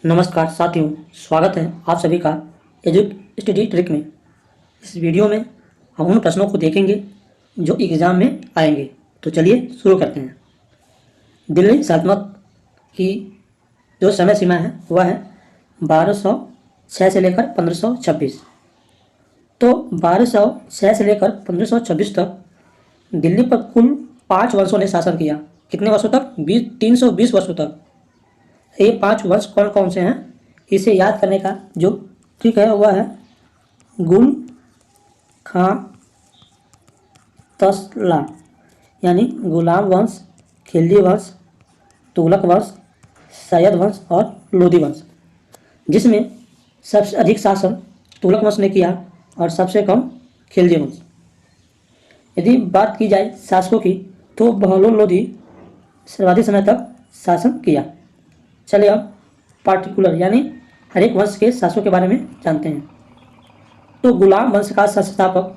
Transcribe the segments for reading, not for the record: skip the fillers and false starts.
नमस्कार साथियों, स्वागत है आप सभी का स्टडी ट्रिक में। इस वीडियो में हम उन प्रश्नों को देखेंगे जो एग्ज़ाम में आएंगे। तो चलिए शुरू करते हैं। दिल्ली सल्तनत की जो समय सीमा है वह है 1206 से लेकर 1526। तो 1206 से लेकर 1526 तक दिल्ली पर कुल 5 वंशों ने शासन किया। कितने वर्षों तक? 320 वर्षों तक। ये 5 वर्ष कौन कौन से हैं, इसे याद करने का जो ट्रिक है वह है गुल खां तसला, यानी गुलाम वंश, खिलजी वंश, तुगलक वंश, सैयद वंश और लोधी वंश, जिसमें सबसे अधिक शासन तुगलक वंश ने किया और सबसे कम खिलजी वंश। यदि बात की जाए शासकों की तो बहलोल लोधी सर्वाधिक समय तक शासन किया। चलिए अब पार्टिकुलर यानी हर एक वंश के शासकों के बारे में जानते हैं। तो गुलाम वंश का संस्थापक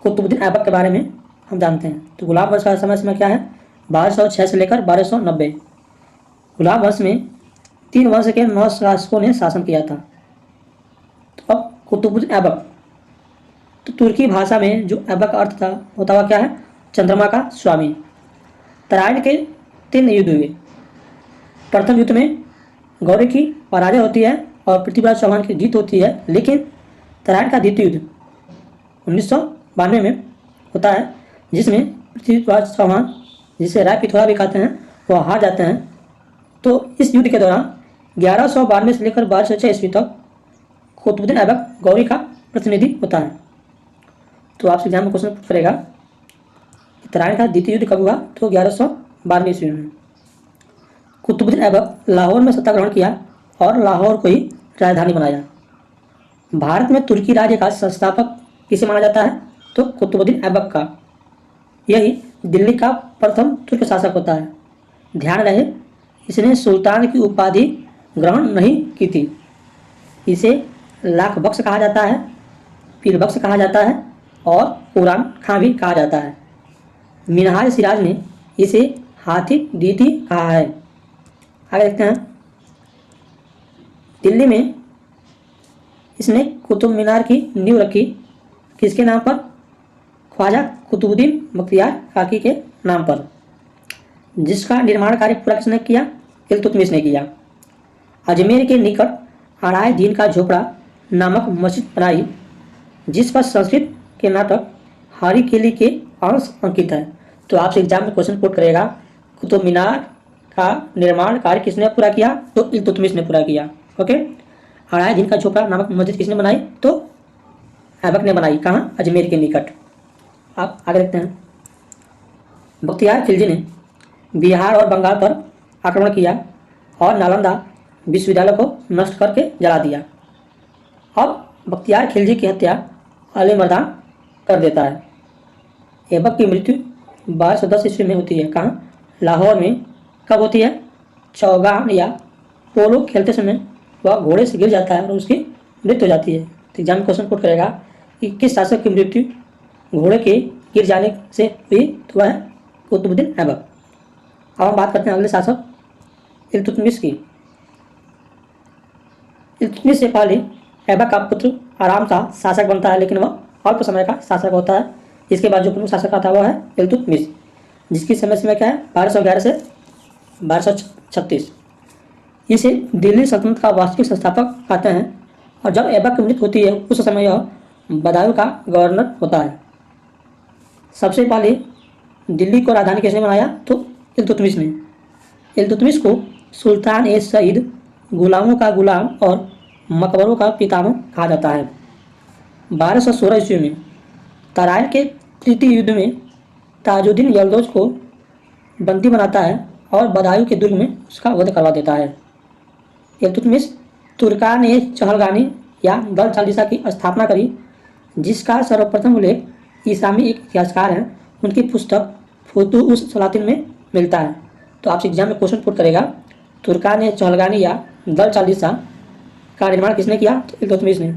कुतुबुद्दीन ऐबक के बारे में हम जानते हैं। तो गुलाम वंश का समय सीमा क्या है? 1206 से लेकर 1290। गुलाम वंश में 3 वंश के 9 शासकों ने शासन किया था। तो अब कुतुबुद्दीन ऐबक, तो तुर्की भाषा में जो ऐबक का अर्थ था होता हुआ क्या है? चंद्रमा का स्वामी। तराइन के 3 युद्ध हुए। प्रथम युद्ध में गौरी की पराजय होती है और पृथ्वीराज चौहान की जीत होती है, लेकिन तराइन का द्वितीय युद्ध 1992 में होता है, जिसमें पृथ्वीराज चौहान, जिसे राय पिथौरा भी कहते हैं, वह हार जाते हैं। तो इस युद्ध के दौरान 1192 से लेकर 1206 ईस्वी तक कुतुबुद्दीन ऐबक गौरी का प्रतिनिधि होता है। तो आपसे एग्जाम में क्वेश्चन पूछ करेगा तराइन का द्वितीय युद्ध कब हुआ? तो 1192 ईस्वी में। कुतुबुद्दीन ऐबक लाहौर में सत्ता ग्रहण किया और लाहौर को ही राजधानी बनाया। भारत में तुर्की राज्य का संस्थापक किसे माना जाता है? तो कुतुबुद्दीन ऐबक का। यही दिल्ली का प्रथम तुर्क शासक होता है। ध्यान रहे, इसने सुल्तान की उपाधि ग्रहण नहीं की थी। इसे लाख बख्श कहा जाता है, पीर बख्श कहा जाता है और कुरान खां भी कहा जाता है। मिनहाज सिराज ने इसे हाथी दीदी कहा है। आगे देखते हैं। दिल्ली में इसने कुतुब मीनार की नींव रखी। किसके नाम पर? ख्वाजा कुतुबुद्दीन बख्तियार काकी के नाम पर। जिसका निर्माण कार्य पूरा किसने किया? इल्तुतमिश ने किया। अजमेर के निकट अढ़ाई दिन का झोपड़ा नामक मस्जिद बनाई, जिस पर संस्कृत के नाटक हरी केली के अंश अंकित है। तो आपसे एग्जाम में क्वेश्चन पुट करेगा कुतुब मीनार का निर्माण कार्य किसने पूरा किया? तो इल्तुतमिश ने पूरा किया। ओके। अढ़ाई दिन का झोपड़ा नामक मस्जिद किसने बनाई? तो ऐबक ने बनाई। कहाँ? अजमेर के निकट। आप आगे देखते हैं। बख्तियार खिलजी ने बिहार और बंगाल पर आक्रमण किया और नालंदा विश्वविद्यालय को नष्ट करके जला दिया। अब बख्तियार खिलजी की हत्या अली मर्दान कर देता है। ऐबक की मृत्यु 1210 ईस्वी में होती है। कहाँ? लाहौर में। कब होती है? चौगान या पोलो खेलते समय वह घोड़े से गिर जाता है और उसकी मृत्यु हो जाती है। तो एग्जाम में क्वेश्चन पुट करेगा कि किस शासक की मृत्यु घोड़े के गिर जाने से हुई? तो वह है कुतुबुद्दीन ऐबक। अब हम बात करते हैं अगले शासक इल्तुतमिश की। इल्तुतमिश से पहले ऐबक का पुत्र आराम शाह शासक बनता है, लेकिन वह अल्प समय का शासक होता है। इसके बाद जो प्रमुख शासक आता है वह है इल्तुतमिश, जिसकी समय सीमा क्या है? 1211 से 1236। इसे दिल्ली सल्तनत का वास्तविक संस्थापक कहते हैं और जब ऐबक की मृत्यु होती है उस समय यह बदायूं का गवर्नर होता है। सबसे पहले दिल्ली को राजधानी किसने बनाया? तो इल्तुतमिश ने। इल्तुतमिश को सुल्तान ए सईद, गुलामों का गुलाम और मकबरों का पितामह कहा जाता है। 1216 ईस्वी में तराइन के तृतीय युद्ध में ताजुद्दीन यल्दौज को बंदी बनाता है और बदायूं के दुर्ग में उसका वध करवा देता है। इल्तुतमिश तुर्कान ए चहलगानी या दल चालीसा की स्थापना करी, जिसका सर्वप्रथम उल्लेख इस्लामी एक इतिहासकार हैं, उनकी पुस्तक फुतूह सलातिन में मिलता है। तो आपसे एग्जाम में क्वेश्चन पुट करेगा तुर्कान ए चहलगानी या दल चालीसा का निर्माण किसने किया? तो इल्तुतमिश ने।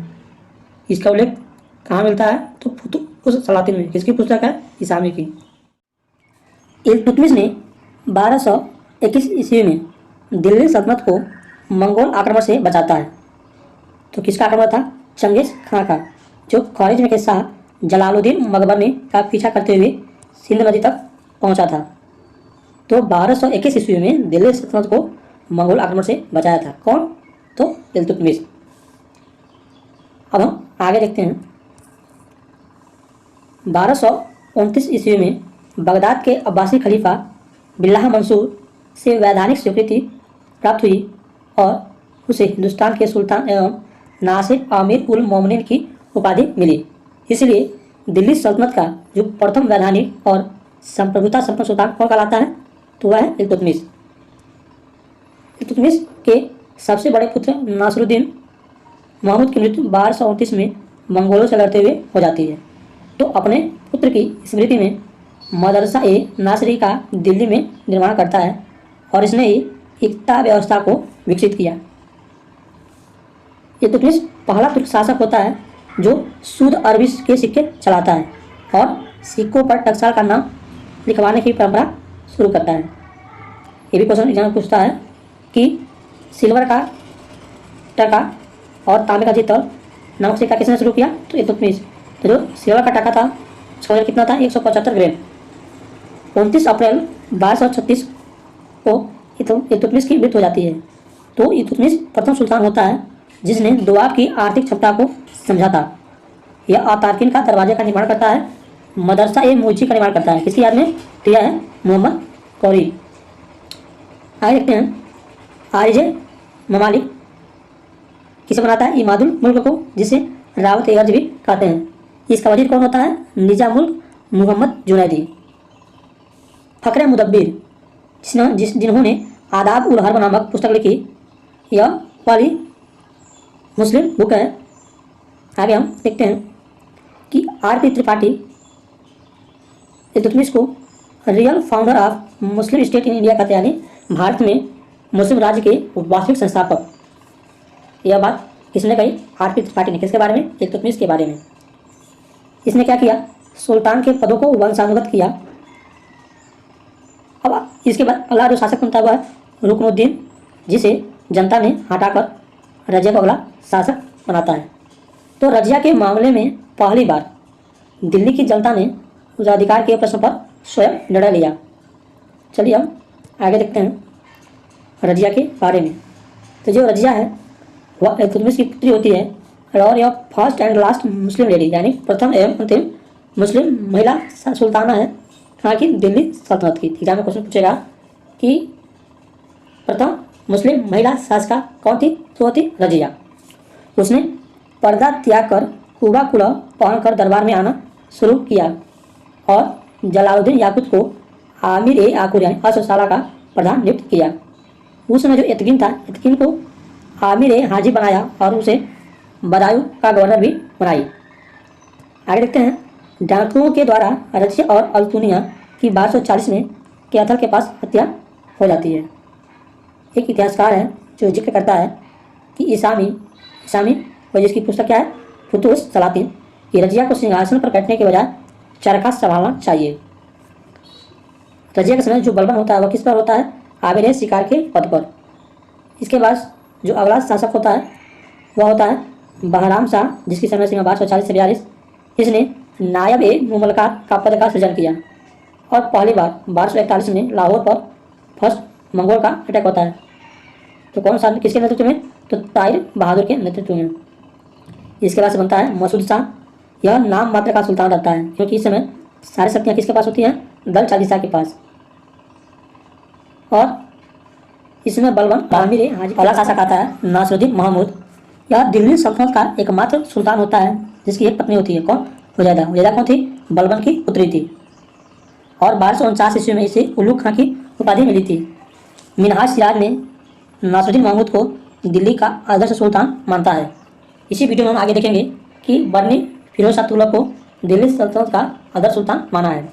इसका उल्लेख कहाँ मिलता है? तो फुतूह सलातिन में। किसकी पुस्तक है? इस्लामी की। इल्तुतमिश ने 1221 ईस्वी में दिल्ली सल्तनत को मंगोल आक्रमण से बचाता है। तो किसका आक्रमण था? चंगेज खां का, जो ख्वारिज्म के शाह जलालुद्दीन मकबरनी का पीछा करते हुए सिंध नदी तक पहुंचा था। तो 1221 ईस्वी में दिल्ली सल्तनत को मंगोल आक्रमण से बचाया था। कौन? तो इल्तुतमिश। अब हम आगे देखते हैं। 1229 ईस्वी में बगदाद के अब्बासी खलीफा बिल्लाह मंसूर से वैधानिक स्वीकृति प्राप्त हुई और उसे हिंदुस्तान के सुल्तान एवं नासिर आमिर उल मोमिनीन की उपाधि मिली। इसलिए दिल्ली सल्तनत का जो प्रथम वैधानिक और संप्रभुता संपन्न सुल्तान कौन कहलाता है? तो वह है इल्तुतमिश। इल्तुतमिश के सबसे बड़े पुत्र नासरुद्दीन महमूद की मृत्यु 1229 में मंगोलों से लड़ते हुए हो जाती है। तो अपने पुत्र की स्मृति में मदरसा ए नासरी का दिल्ली में निर्माण करता है और इसने ही इक्ता व्यवस्था को विकसित किया। इल्तुतमिश पहला तुर्क शासक होता है जो शुद्ध अरबी के सिक्के चलाता है और सिक्कों पर टकसाल का नाम लिखवाने की परंपरा शुरू करता है। ये भी क्वेश्चन एग्जाम में पूछता है कि सिल्वर का टका और तांबे का जितल नामक सिक्का किसने शुरू किया? तो इल्तुतमिश। तो जो सिल्वर का टका था उसका वजन कितना था? 175 ग्राम। 29 अप्रैल 1236 को इल्तुतमिश की मृत्यु हो जाती है। तो इल्तुतमिश प्रथम सुल्तान होता है जिसने दोआब की आर्थिक क्षमता को समझा था। यह अतार्किन का दरवाजे का निर्माण करता है, मदरसा ए मोची का निर्माण करता है। किसकी याद में किया है? मोहम्मद कौरी। आगे देखते हैं। आरिजे ममालिक किसे बनाता है? इमादुल मुल्क को, जिसे रावत ए अर्ज भी कहते हैं। इसका वजीर कौन होता है? निजामुल मुहम्मद जुनैदी। फखरे मुदब्बिर जिन्होंने आदाब उल हर्ब नामक पुस्तक लिखी, यह वाली मुस्लिम बुक है। आगे हम देखते हैं कि आर.पी. त्रिपाठी इल्तुतमिश को real founder of Muslim state in India कहते हैं, यानी भारत में मुस्लिम राज्य के वास्तविक संस्थापक। यह बात किसने कही? आर.पी. त्रिपाठी ने। किसके बारे में? इल्तुतमिश के बारे में। इसने क्या किया? सुल्तान के पदों को वंशानुगत किया। अब इसके बाद अगला जो शासक बनता हुआ रुकनुद्दीन, जिसे जनता ने हटाकर रजिया को अगला शासक बनाता है। तो रजिया के मामले में पहली बार दिल्ली की जनता ने उस अधिकार के प्रश्न पर स्वयं निर्णय लिया। चलिए हम आगे देखते हैं रजिया के बारे में। तो जो रजिया है वह इल्तुतमिश की पुत्री होती है और यह first and last Muslim lady, यानी प्रथम एवं अंतिम मुस्लिम महिला सुल्ताना है कहाँ की? दिल्ली सल्तनत की। एग्जाम में क्वेश्चन पूछेगा कि प्रथम मुस्लिम महिला शासिका कौन थी? तो वो थी रजिया। उसने पर्दा त्याग कर कुबा कुला पहनकर दरबार में आना शुरू किया और जलालुद्दीन याकुत को आमिर ए आकुर यानी अश्वशाला का प्रधान नियुक्त किया। उस समय जो यतकीन था, यतकीन को आमिर ए हाजी बनाया और उसे बदायूं का गवर्नर भी बनाई। आगे देखते हैं। डाकुओं के द्वारा रजिया और अल्तुनिया की 1240 में कैथल के पास हत्या हो जाती है। एक इतिहासकार है जो जिक्र करता है कि इसामी और जिसकी पुस्तक क्या है? फुतूस सलातीन, कि रजिया को सिंहासन पर बैठने के बजाय चरखा संभालना चाहिए। रजिया के समय जो बलबन होता है वह किस पर होता है? आमिर शिकार के पद पर। इसके बाद जो अगला शासक होता है वह होता है बहराम शाह, जिसकी समय सीमा 1240 से 42। इसने नायब ए मुमलकात का पद का सृजन किया और पहली बार 1241 में लाहौर पर फर्स्ट मंगोल का अटैक होता है। तो कौन सा किसके नेतृत्व में? तो ताहिर बहादुर के नेतृत्व में। इसके बाद से बनता है मसूद शाह। यह नाम मात्र का सुल्तान रहता है क्योंकि इस समय सारी शक्तियाँ किसके पास होती हैं? दल चालीसा के पास। और इसमें बलबन आमिर हाजी। अगला शासक आता है नासरुद्दीन महमूद। यह दिल्ली सल्तनत का एकमात्र सुल्तान होता है जिसकी एक पत्नी होती है। कौन? हुजैदा। हुजैदा कौन थी? बलबन की पुत्री थी और 1249 ईस्वी में इसे उल्लुग खां की उपाधि मिली थी। मिनहाज सिराज ने नासरुद्दीन महमूद को दिल्ली का आदर्श सुल्तान मानता है। इसी वीडियो में हम आगे देखेंगे कि बर्नी फिरोज शाह तुगलक को दिल्ली सल्तनत का आदर्श सुल्तान माना है।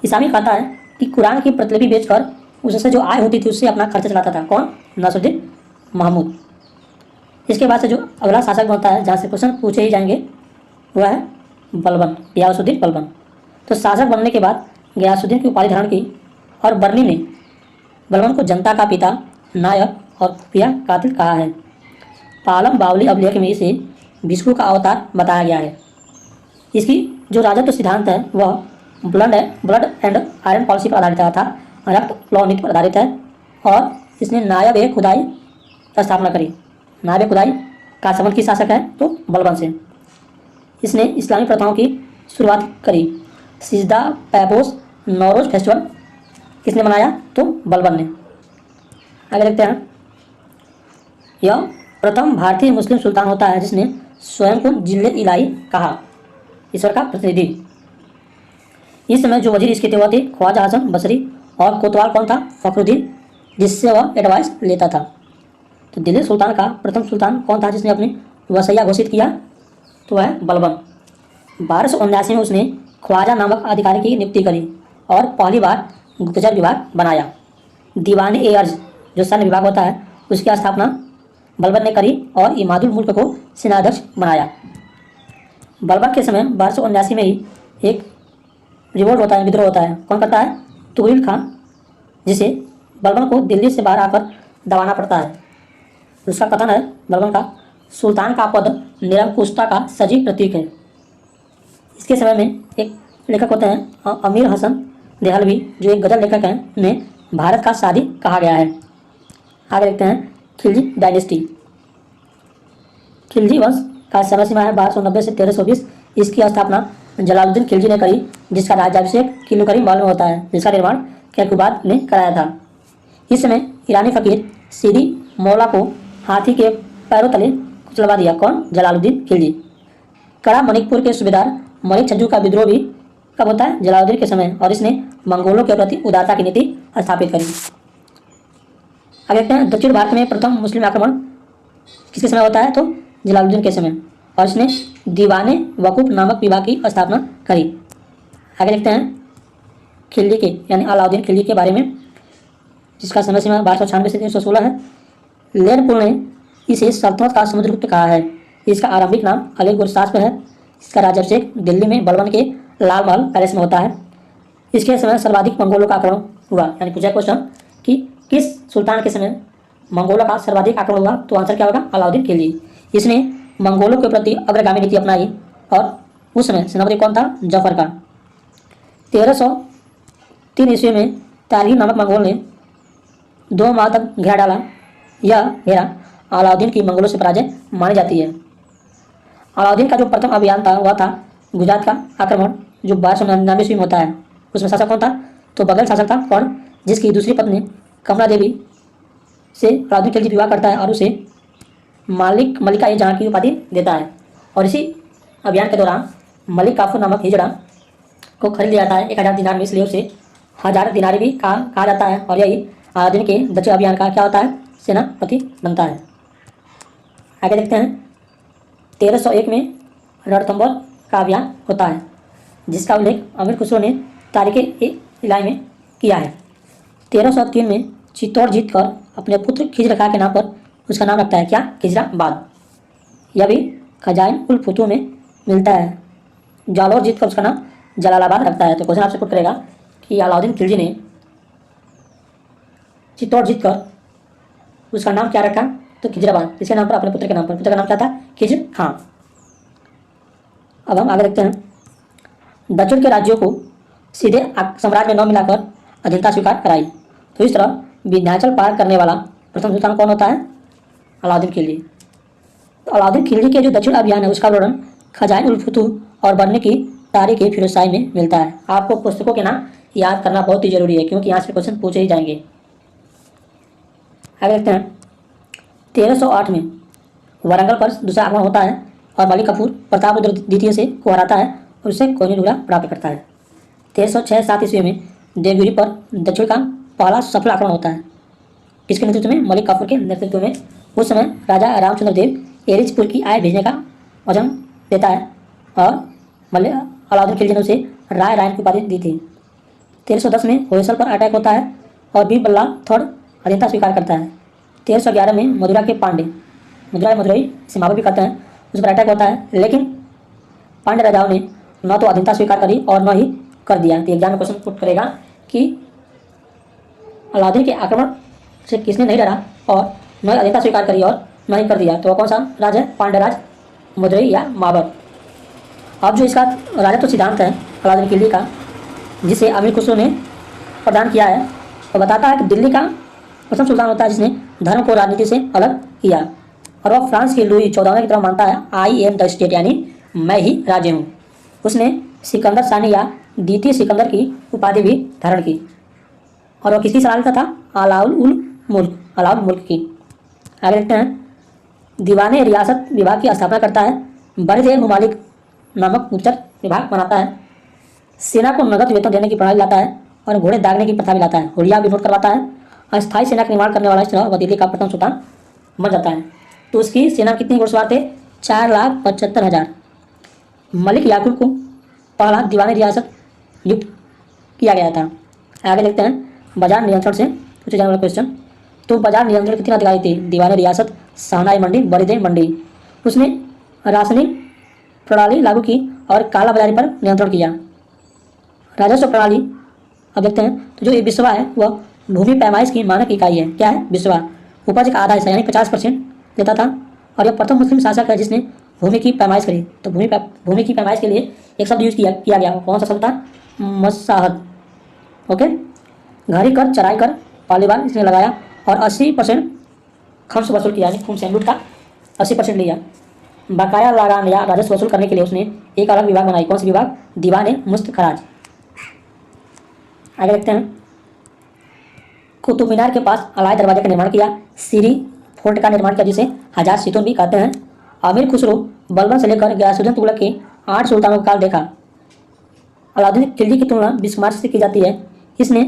इसामी कहता है कि कुरान की प्रतिलिपि बेचकर उससे जो आय होती थी उससे अपना खर्चा चलाता था। कौन? नासरुद्दीन महमूद। इसके बाद से जो अगला शासक बनता है जहाँ से क्वेश्चन पूछे ही जाएंगे वह है बलबन, गयासुद्दीन बलबन। तो शासक बनने के बाद गयासुद्दीन की उपाधि धारण की और बर्नी में बलबन को जनता का पिता, नायक और खुफिया कातिल कहा है। पालम बावली अभिलेख में इसे विष्णु का अवतार बताया गया है। इसकी जो राजत्व सिद्धांत है वह ब्लड एंड आयरन पॉलिसी पर आधारित था, रक्त लौ नीति पर आधारित है और इसने नायब ए खुदाई की स्थापना करी। नायब ए खुदाई का संबंध की शासक है तो बलबन से। इसने इस्लामी प्रथाओं की शुरुआत करी। सिजदा, पैपोस, नौरोज फेस्टिवल किसने बनाया तो बलबन ने। आगे देखते हैं। यह प्रथम भारतीय मुस्लिम सुल्तान होता है जिसने स्वयं को जिल्ले इलाही कहा, ईश्वर का प्रतिनिधि। इस समय जो वजीर इसके थे वह थे ख्वाजा हसन बसरी और कोतवाल कौन था, फखरुद्दीन, जिससे वह एडवाइस लेता था। तो दिल्ली सुल्तान का प्रथम सुल्तान कौन था जिसने अपनी वसैया घोषित किया तो वह बलबन। 1279 में उसने ख्वाजा नामक अधिकारी की नियुक्ति करी और पहली बार गुप्तचर विभाग बनाया। दीवान ए अर्ज जो सैन्य विभाग होता है उसकी स्थापना बलबन ने करी और इमादुल मुल्क को सेनाध्यक्ष बनाया। बलबन के समय 1279 में ही एक रिवोल्ट होता है, विद्रोह होता है। कौन करता है, तुगरिल खान, जिसे बलबन को दिल्ली से बाहर आकर दबाना पड़ता है। उसका कथन है बलबन का, सुल्तान का पद निरंकुशता का सजीव प्रतीक है। इसके समय में एक लेखक होते हैं अमीर हसन देहलवी जो एक गजल लेखक हैं, उन्हें भारत का शादी कहा गया है। आगे देखते हैं खिलजी डायनेस्टी। खिलजी वंश का समय सीमा है 1290 से 1320। इसकी स्थापना जलालुद्दीन खिलजी ने करी, जिसका राज्याभिषेक किलो करीम महल में होता है, जिसका निर्माण कैकुबाद ने कराया था। इस समय ईरानी फकीर सीरी मौला को हाथी के पैरों तले कुचलवा दिया। कौन, जलालुद्दीन खिलजी। कड़ा मणिकपुर के सूबेदार मलिक छज्जू का विद्रोह भी कब होता है, जलालुद्दीन के समय, और इसने मंगोलों के प्रति उदारता की नीति स्थापित करी। आगे देखते हैं दक्षिण भारत में प्रथम मुस्लिम आक्रमण किसके समय होता है तो जलालुद्दीन के समय, और इसने दीवाने वकूफ नामक विभाग की स्थापना करी। आगे देखते हैं खिलजी के यानी अलाउद्दीन खिलजी के बारे में, जिसका समय सीमा 1296 से 1316 है। लेनपुर ने इसे सल्तनत का समुद्रगुप्त कहा है। इसका आरंभिक नाम अली गुरसास है। इसका राज्याभिषेक दिल्ली में बलबन के लाल महल पैलेस में होता है। इसके समय सर्वाधिक मंगोलों का आक्रमण हुआ। यानी पूछा क्वेश्चन कि किस सुल्तान के समय मंगोलों का सर्वाधिक आक्रमण हुआ तो आंसर क्या होगा, अलाउद्दीन खिलजी। इसने मंगोलों के प्रति अग्रगामी नीति अपनाई और उस समय सेनापति कौन था, जफर का। 1303 ईस्वी में तारही नामक मंगोल ने 2 माह तक घेरा डाला। यह घेरा अलाउद्दीन की मंगोलों से पराजय मानी जाती है। अलाउद्दीन का जो प्रथम अभियान था वह था गुजरात का आक्रमण, जो 1299 ईस्वी में होता है। उसमें शासक कौन था तो बगल शासक था कौन, जिसकी दूसरी पत्नी कमला देवी से अलाउद्दीन खिलजी विवाह करता है और उसे मलिका ए जहाँ की उपाधि देता है। और इसी अभियान के दौरान मलिक काफूर नामक हिजड़ा को खरीद लिया जाता है 1000 दिनार में, इसलिए उसे 1000 दिनारी भी कहा जाता है। और यही अलाउद्दीन के दक्षिण अभियान का क्या होता है, सेनापति बनता है। आगे देखते हैं 1301 में रणथंबोर का अभियान होता है, जिसका उल्लेख अमीर खुसरो ने तारीख-ए-इलाही में किया है। 1303 में चित्तौड़ जीतकर अपने पुत्र खिजर खां के नाम पर उसका नाम रखता है क्या, खिजराबाद। यह भी खजाइन उल फुतूह में मिलता है। जालौर जीतकर उसका नाम जलालाबाद रखता है। तो क्वेश्चन आपसे पुट करेगा कि अलाउद्दीन खिलजी ने चित्तौड़ जीतकर उसका नाम क्या रखा तो खिजराबाद, इसके नाम पर, अपने पुत्र के नाम पर। पुत्र का नाम क्या था, खिजर खां। अब हम आगे देखते हैं दक्षिण के राज्यों को सीधे साम्राज्य में न मिलाकर अधीनता स्वीकार कराई। तो इस तरह विंध्याचल पार करने वाला प्रथम सुल्तान कौन होता है, अलाउद्दीन खिलजी। तो अलाउद्दीन खिलजी के जो दक्षिण अभियान है उसका वर्णन खजाइन उल फुतूह और बनने की तारीख ए फिरोजशाही में मिलता है। आपको पुस्तकों के नाम याद करना बहुत ही जरूरी है क्योंकि यहाँ से क्वेश्चन पूछे ही जाएंगे। आगे देखते हैं 1308 में वारंगल पर दूसरा आक्रमण होता है और मलिक काफूर प्रतापरुद्र द्वितीय से को हराता है और उससे कोहिनूर प्राप्त करता है। 1306-7 ईस्वी में देवगिरी पर दक्षिण का पहला सफल आक्रमण होता है। किसके नेतृत्व में, मलिक काफूर के नेतृत्व में। उस समय राजा रामचंद्र देव एरिजपुर की आय भेजने का वचन देता है और अलाउद्दीन खिलजी ने उसे राय रायन की उपाधि दी थी। 1310 में होयसल पर अटैक होता है और बीर बल्लाल थर्ड अधीनता स्वीकार करता है। 1311 में मदुरा के पांडे, मदुरई सीमावर भी करते हैं, उस पर अटैक होता है, लेकिन पांड्य राजाओं ने न तो अधीनता स्वीकार करी और न ही कर दिया। तो एग्जाम में क्वेश्चन पुट करेगा कि अलाउद्दीन के आक्रमण से किसने नहीं डरा और न अधीनता स्वीकार करी और न ही कर दिया, तो वह कौन सा राज है? पांड्य राज, मदुरई या बाबर। अब जो इसका राजत्व सिद्धांत है अलाउद्दीन खिलजी का, जिसे अमीर खुसरो ने प्रदान किया है, तो बताता है कि दिल्ली का प्रथम सुल्तान होता है जिसने धर्म को राजनीति से अलग किया, और वह फ्रांस के लुई 14वें की तरह मानता है आई एम द स्टेट, यानी मैं ही राज्य हूँ। उसने सिकंदर सानी या द्वितीय सिकंदर की उपाधि भी धारण की, और वह किसकी सलाह लेता था? अलाउल मुल्क की। आगे देखते हैं, दीवाने रियासत विभाग की स्थापना करता है, बड़े ममालिक नामक गुप्तचर विभाग बनाता है, सेना को नगद वेतन देने की प्रणाली लाता है और घोड़े दागने की प्रथा भी लाता है, हुलिया भी नोट करवाता है। अस्थायी सेना का निर्माण करने वाला इस तरह वह दिल्ली का प्रथम सुल्तान बन जाता है। तो उसकी सेना कितने घुड़सवार थे? 4,75,000। मलिक याकूब को पहला दीवानी रियासत नियुक्त किया गया था। आगे देखते हैं, बाजार नियंत्रण से पूछे जाने वाला क्वेश्चन। तो बाजार नियंत्रण कितने अधिकारी थे? दीवानी रियासत, शहनाई मंडी, बरिदे मंडी। उसने राशनिंग प्रणाली लागू की और काला बाजारी पर नियंत्रण किया। राजस्व प्रणाली, अब देखते हैं, तो जो ये बिस्वा है वह भूमि पैमाइश की मानक इकाई है। क्या है? बिस्वा। उपज का आधा हिस्सा यानी 50% देता था, और यह प्रथम मुस्लिम शासक है जिसने भूमि की पैमाइश करी। तो भूमि की पैमाइश के लिए एक शब्द यूज किया गया, कौन सा शब्द था? मसाहत। ओके, घरी कर, चराई कर, पहली बार इसने लगाया और 80% खर्च वसूल किया, यानी खून से लूट का 80% लिया। बकाया लगान या राजस्व वसूल करने के लिए उसने एक अलग विभाग बनाई। कौन सा विभाग? दीवाने मुस्त खराज। आगे देखते हैं, कुतुब मीनार के पास अलाई दरवाजे का निर्माण किया, सीरी फोर्ट का निर्माण किया जिसे हजार सितून भी कहते हैं। अमीर खुसरो बलबन से लेकर गयासुद्दीन तुगलक के 8 सुल्तानों का काल देखा। अलाउद्दीन खिलजी की तुलना बिस्मार्क से की जाती है। इसने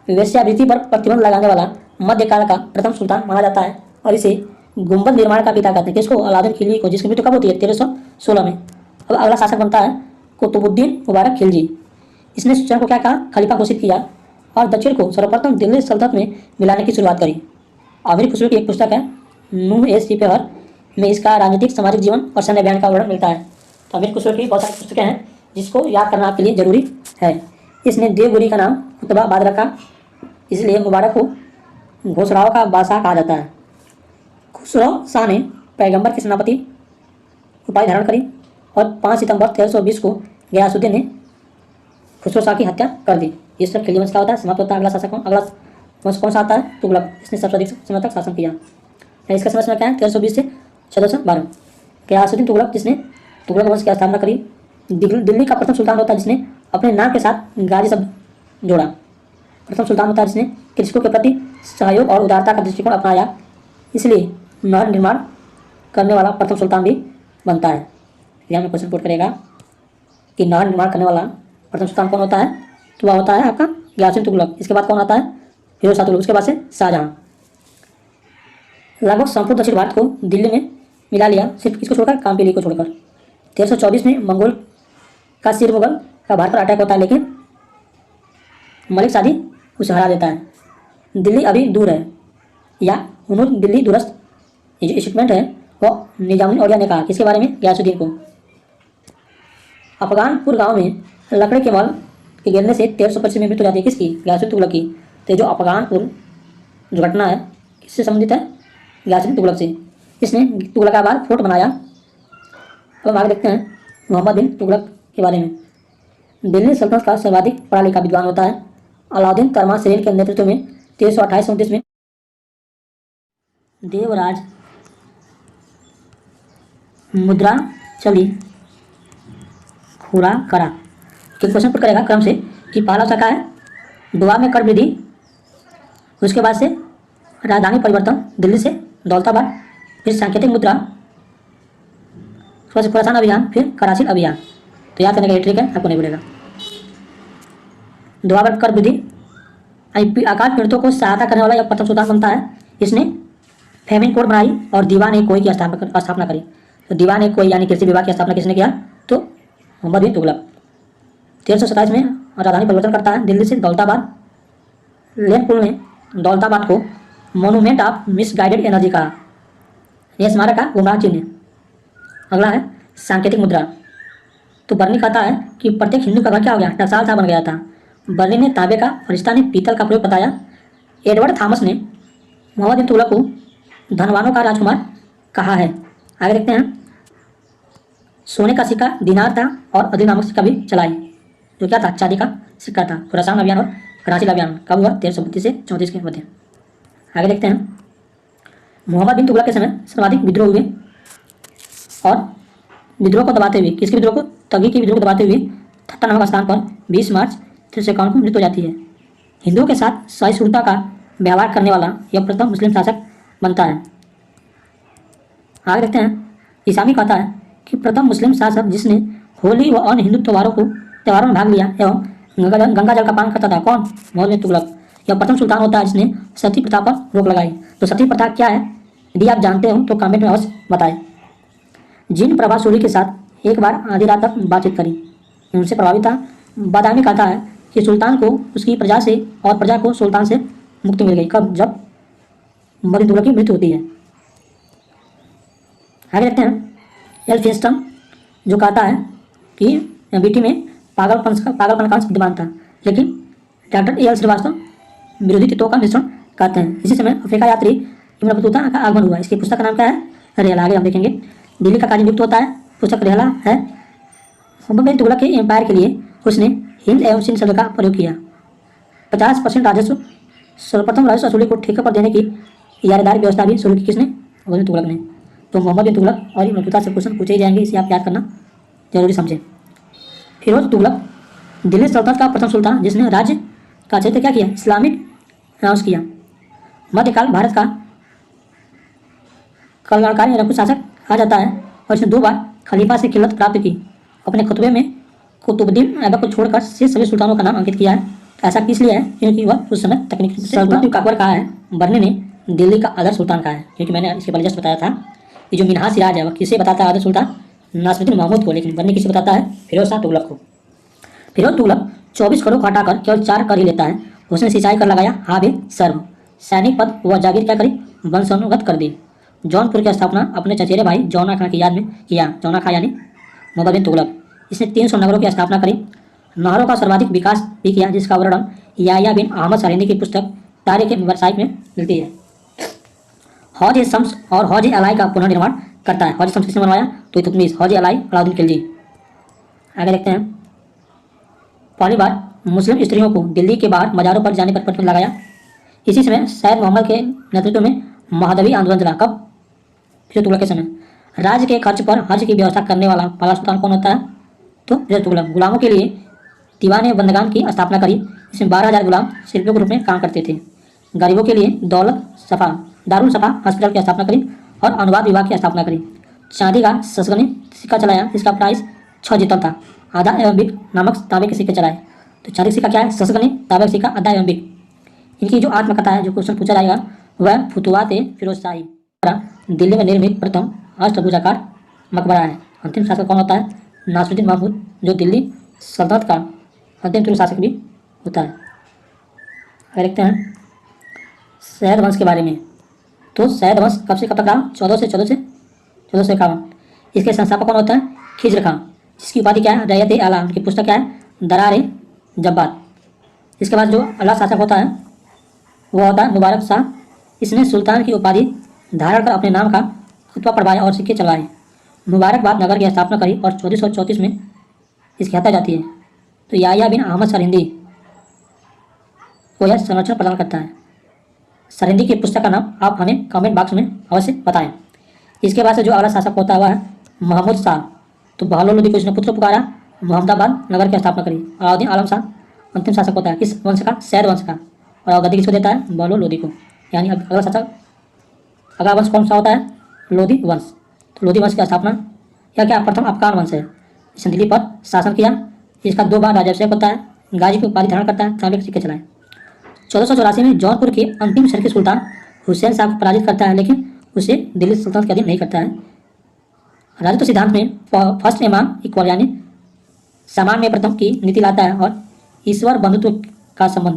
वेश्यावृत्ति पर प्रतिबंध लगाने वाला मध्यकाल का प्रथम सुल्तान माना जाता है और इसे गुंबद निर्माण का पिता कहते हैं। किसको? अलाउद्दीन खिलजी को, जिसकी मृत्यु कब होती है? 1316 में। अब अगला शासक बनता है कुतुबुद्दीन मुबारक खिलजी। इसने स्वयं को क्या कहा? खलीफा घोषित किया और दक्षिण को सर्वप्रथम दिल्ली सल्तनत में मिलाने की शुरुआत करी। अमीर खुसरो की एक पुस्तक है नूह ए सिपहर में इसका राजनीतिक, सामाजिक जीवन और सैन्य अभियान का वर्णन मिलता है। तो अमीर खुसरो की बहुत सारी पुस्तकें हैं जिसको याद करना आपके लिए जरूरी है। इसने देवगिरी का नाम कुतबा बाद रखा, इसलिए मुबारक को घोषणाओं का बादशाह कहा जाता है। खुसरो शाह ने पैगंबर के सेनापति उपाधि धारण करी और 5 सितंबर 1320 को गयासुद्दीन ने खुसरो शाह की हत्या कर दी। ये सब खिलजी वंश का होता है, समाप्त होता है। अगला शासक अगला वंश कौन सा आता है? तुगलक। इसने सबसे अधिक समय तक शासन किया। इसका समय क्या है? 1320 से 1412। गयासुद्दीन तुगलक, जिसने तुगलक वंश की स्थापना करी। दिल्ली का प्रथम सुल्तान होता है जिसने अपने नाम के साथ गाजी शब्द जोड़ा। प्रथम सुल्तान होता है जिसने कृषकों के प्रति सहयोग और उदारता का दृष्टिकोण अपनाया, इसलिए नहर निर्माण करने वाला प्रथम सुल्तान भी बनता है। एग्जाम में क्वेश्चन पुट करेगा कि नहर निर्माण करने वाला प्रथम सुल्तान कौन होता है? तो वह होता है आपका गयासुद्दीन तुगलक। इसके बाद कौन आता है? फिरोज शाह तुगलक। उसके बाद से शाहजहां। लगभग संपूर्ण दक्षिण भारत को दिल्ली में मिला लिया, सिर्फ किसको छोड़कर? कामपीली को छोड़कर। 1324 में मंगोल का सिर मुगल का भारत पर अटैक होता है, लेकिन मलिक सादी उसे हरा देता है। दिल्ली अभी दूर है, या हुनूर दिल्ली दूरस्थ। ये जो स्टेटमेंट है वो निजामुद्दीन औलिया ने कहा। किसके बारे में? गयासुद्दीन को। अफगानपुर गांव में लकड़ी के महल के गिरने से 1325 में मृत्यु हो जाती है। किसकी? गयासुद्दीन तुगलक की। तो जो अफगानपुर जो घटना है किससे संबंधित है? गयासुद्दीन तुगलक से। इसने तुगलकाबाद फोर्ट बनाया। अब हम आगे देखते हैं मोहम्मद बिन तुगलक के बारे में। दिल्ली सल्तनत का सर्वाधिक पढ़ा लिखा विद्वान होता है। अलाउद्दीन तरमा सेन के नेतृत्व में 1328-29 में देवराज मुद्रा चली खुरा करा। क्वेश्चन पुट करेगा क्रम से कि पहला उसका है दुआ में कर वृद्धि, उसके बाद से राजधानी परिवर्तन दिल्ली से दौलताबाद, फिर सांकेतिक मुद्रा, उसके बाद से खुरासान अभियान, फिर कराची अभियान। तो याद करने का ट्रिक है, आपको नहीं पड़ेगा। दुआ में कर वृद्धि अकाल पीड़ितों को सहायता करने वाला यह प्रथम सुल्तान बनता है। इसने फेमिन कोड बनाई और दीवान ए कोई की स्थापना करी। तो दीवान ए कोई यानी कृषि विभाग की स्थापना किसने किया? तो मोहम्मद बिन तुगलक। 1327 में राजधानी परिवर्तन करता है दिल्ली से दौलताबाद। लेनपुर में दौलताबाद को मोनूमेंट ऑफ मिसगाइडेड एनर्जी कहा। यह स्मारक का गुमराह चिन्ह है। अगला है सांकेतिक मुद्रा। तो बर्नी कहता है कि प्रत्येक हिंदू का घर क्या हो गया? टकसाल सा बन गया था। बर्नी ने तांबे का, फरिश्ता ने पीतल का प्रयोग बताया। एडवर्ड थॉमस ने मोहम्मद बिन तुगलक को धनवानों का राजकुमार कहा है। आगे देखते हैं। सोने का सिक्का दिनार था और अदील नामक सिक्का भी चलाई, जो क्या था, चांदी का सिक्का था। खुरासान अभियान और कराची अभियान कब हुआ, 1332 से 34 के मध्य। आगे देखते हैं। मोहम्मद बिन तुगलक के समय सर्वाधिक विद्रोह हुए और विद्रोह को दबाते हुए, किसके विद्रोह को, तगी के विद्रोह को दबाते हुए थट्टा नामक स्थान पर 20 मार्च 1351 को मृत्यु हो जाती है। हिंदुओं के साथ सहिष्णुता का व्यवहार करने वाला यह प्रथम मुस्लिम शासक बनता है। आगे देखते हैं। इसामी कहता है कि प्रथम मुस्लिम शासक जिसने होली व अन्य हिंदू त्योहारों में भाग लिया एवं गंगा जल का पान करता था, कौन, मोहम्मद बिन तुगलक। यह प्रथम सुल्तान होता है जिसने सती प्रथा पर रोक लगाई। तो सती प्रथा क्या है, यदि आप जानते हो तो कमेंट में अवश्य बताएं। जिन प्रभा सूरी के साथ एक बार आधी रात तक बातचीत करी, उनसे प्रभावित था। बादामी कहता है कि सुल्तान को उसकी प्रजा से और प्रजा को सुल्तान से मुक्ति मिल गई, कब, जब मोहम्मद बिन तुगलक की मृत्यु होती है। आगे देखते हैं। एल्फिंस्टन जो कहता है कि बीटी में पागलपन का अंश विद्यमान था, लेकिन डॉक्टर ए एल श्रीवास्तव विरोधी तत्वों का मिश्रण कहते हैं। इसी समय अफ्रीका यात्री इब्न बतूता का आगमन हुआ। इसकी पुस्तक का नाम क्या है, रेहला। आगे हम देखेंगे। दिल्ली का काजी नियुक्त होता है, पुस्तक रेहला है। मोहम्मद बिन तुगलक के एम्पायर के लिए उसने हिंद एवं सिंध शब्द का प्रयोग किया। 50% राजस्व, सर्वप्रथम राजस्व वसूली को ठेके पर देने की इजारेदारी व्यवस्था भी शुरू की किसने, मोहम्मद बिन तुगलक ने। तो मोहम्मद बिन तुगलक और इब्न बतूता से क्वेश्चन पूछे ही जाएंगे, इसे आप याद करना जरूरी समझें। फिरोज तुगलक दिल्ली सल्तनत का प्रथम सुल्तान जिसने राज्य का क्षेत्र क्या किया, इस्लामिक अनाउंस किया। मध्यकाल भारत का कल्याणकारी निरंकुश शासक कहा जाता है और इसने 2 बार खलीफा से खिलत प्राप्त की। अपने खुतबे में कुतुबुद्दीन ऐबक को छोड़कर शेष सभी सुल्तानों का नाम अंकित किया है। ऐसा किस लिए है, क्योंकि वह उस समय तकनीकी सल्तनत अकबर कहा है, बर्ने ने दिल्ली का आदर्श सुल्तान कहा है। क्योंकि मैंने इसके पहले जस्ट बताया था कि जो मिन्हाज सिराज है वह किसे बताता है, आदर्श सुल्तान नासिरुद्दीन महमूद को, लेकिन बर्ने किसे बताता है, फिरोज शाह तुगलक को। फिरोज तुगलक 24 करोड़ को हटाकर केवल 4 कर ही लेता है। उसने सिंचाई कर लगाया, हाबे सर्व, सैनिक पद व जागीर क्या करी, वंशानुगत कर दी। जौनपुर की स्थापना अपने चचेरे भाई जौना खां की याद में किया। जौना खां यानी मोहम्मद बिन तुगलक। इसने 300 नगरों की स्थापना करी। नहरों का सर्वाधिक विकास भी किया, जिसका वर्णन याया बिन अहमद सरिंदी की पुस्तक तारीख ए व्यावसायिक में मिलती है। हौज ए शम्स और हौज ए अलाई का पुनर्निर्माण करता है। हौज ए शम्स किसने बनवाया, तो इल्तुतमिश। हौज ए अलाई अलाउद्दीन खिलजी। आगे देखते हैं। पहली बार मुस्लिम स्त्रियों को दिल्ली के बाहर मज़ारों पर जाने पर प्रतिबंध लगाया। इसी समय सैयद मोहम्मद के नेतृत्व में महदवी आंदोलन चला, कब, फिरोज तुगलक के समय। राज्य के खर्च पर हज की व्यवस्था करने वाला पहला सुल्तान कौन होता है, तो फिरोज तुगलक। गुलामों के लिए दीवान बंदगान की स्थापना करी, इसमें 12,000 गुलाम शिल्पियों के रूप में काम करते थे। गरीबों के लिए दारुल सफा हॉस्पिटल की स्थापना करी और अनुवाद विभाग की स्थापना करी। चांदी का ससगनी सिक्का चलाया, इसका प्राइस 6 जितल था। आधा एवं बिक नामक तांबे के सिक्के चलाए। तो चांदी सिक्का क्या है, ससगनी, तांबे का सिक्का, आधा एवं बिक। इनकी जो आत्मकथा है, जो क्वेश्चन पूछा जाएगा, वह फुतुवात फिरोज शाही दिल्ली में निर्मित प्रथम अष्टभुजाकार मकबरा है। अंतिम शासक कौन होता है, नासिरुद्दीन महमूद, जो दिल्ली सल्तनत का अंतिम तुर्क शासक भी होता है। आगे देखते हैं सैयद वंश के बारे में। तो सैयद वंश कब से कब तक रहा, 1451। इसके संस्थापक कौन होता है, खिज्र खां, जिसकी उपाधि क्या है, रैयत ए आला। उनकी पुस्तक क्या है, दरार ए जब्बात। इसके बाद जो अगला शासक होता है वह होता है मुबारक शाह। इसने सुल्तान की उपाधि धारण कर अपने नाम का खुतबा पढ़वाया और सिक्के चलवाए। मुबारकबाद नगर की स्थापना करी और 1434 में इसकी हत्या जाती है। तो याया बिन अहमद सरिंदी को यह संरक्षण प्रदान करता है। सरिंदी की पुस्तक का नाम आप हमें कमेंट बॉक्स में अवश्य बताएं। इसके बाद से जो अगला शासक होता है वह है महमूद शाह। तो बहलोल लोदी को इसने पुत्र पुकारा, मोहम्मदाबाद नगर की स्थापना करी। अलाउद्दीन आलम शाह अंतिम शासक होता है, किस वंश का, सैयद वंश का। और गद्दी किसको देता है, बहलोल लोदी को। यानी अब अगला शासक, अगला वंश कौन सा होता है, लोदी वंश। तो लोदी वंश की स्थापना यह क्या, प्रथम अफगान वंश है। इसने दिल्ली पर शासन किया। इसका 2 बार राजाभिषेक होता है। गाजी की उपाधि धारण करता है, तांबे के सिक्के चलाए। 1484 में जौनपुर के अंतिम शर्की सुल्तान हुसैन शाह को पराजित करता है, लेकिन उसे दिल्ली सल्तनत के अधीन नहीं करता है। राजत्व सिद्धांत में फर्स्ट इमाम इक्वल यानी सामान में प्रथम की नीति लाता है और ईश्वर बंधुत्व का संबंध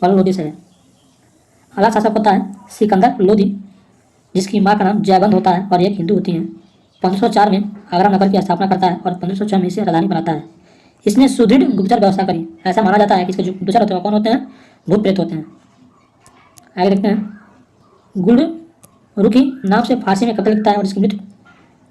बहलोल लोदी से है। अगला शासक होता है सिकंदर लोदी, जिसकी माँ का नाम जयबंद होता है और एक हिंदू होती हैं। 1504 में आगरा नगर की स्थापना करता है और 1506 में इसे राजधानी बनाता है। इसने सुदृढ़ गुप्तचर व्यवस्था करी। ऐसा माना जाता है कि इसके जो गुप्तचर होते हैं कौन होते हैं, भूत प्रेत होते हैं। आगे देखते हैं। गुलरुखी नाम से फारसी में कब्र लिखता है और इसकी मृत्यु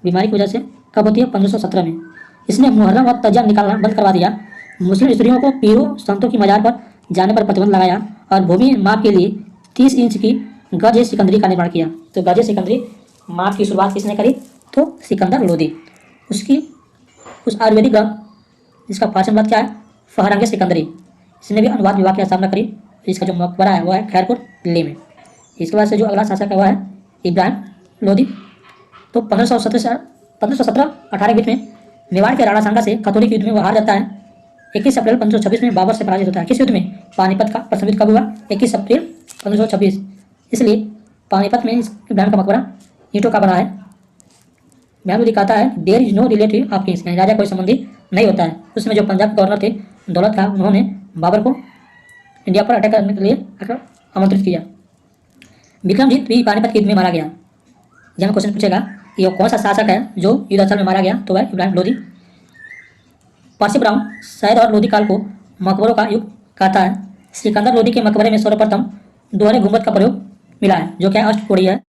बीमारी की वजह से कब होती है? 1517 में। इसने मुहर्रम व तजिया निकालना बंद करवा दिया। मुस्लिम स्त्रियों को पीरों संतों की मजार पर जाने पर प्रतिबंध लगाया और भूमि माप के लिए 30 इंच की गज सिकंदरी का निर्माण किया। तो गज सिकंदरी माप की शुरुआत किसने करी? तो सिकंदर लोदी। उसकी उस आयुर्वेदिक ग्रंथ जिसका फारसी अनुवाद क्या है? फहरंग सिकंदरी। इसने भी अनुवाद विभाग की स्थापना करी। इसका जो मकबरा है वो है खैरपुर दिल्ली में। इसके बाद से जो अगला शासक है वह है इब्राहिम लोदी। तो 1517-18 के बीच में मेवाड़ के राणा सांगा से कैथोलिक युद्ध में वो हार जाता है। 21 अप्रैल 1526 में बाबर से पराजित होता है। किस युद्ध में? पानीपत का प्रथम युद्ध कब हुआ? 21 अप्रैल 1526। इसलिए पानीपत में इब्राहिम का मकबरा ईंटों का बना है। इब्राहिम लोदी कहता है there is no relative of kings, राजा कोई संबंधी नहीं होता है। उसमें जो पंजाब के गवर्नर थे दौलत खां, उन्होंने बाबर को इंडिया पर अटैक करने के लिए आमंत्रित किया। विक्रमजीत भी पानीपत के युद्ध में मारा गया। यहाँ क्वेश्चन पूछेगा कि कौन सा शासक है जो युद्धाचल में मारा गया? तो वह इब्राहिम लोदी। पर्सी ब्राउन सैयद और लोदी काल को मकबरों का युग कहता है। सिकंदर लोदी के मकबरे में सर्वप्रथम दोहरे गुंबद का प्रयोग मिला है जो क्या अष्टकोणीय है।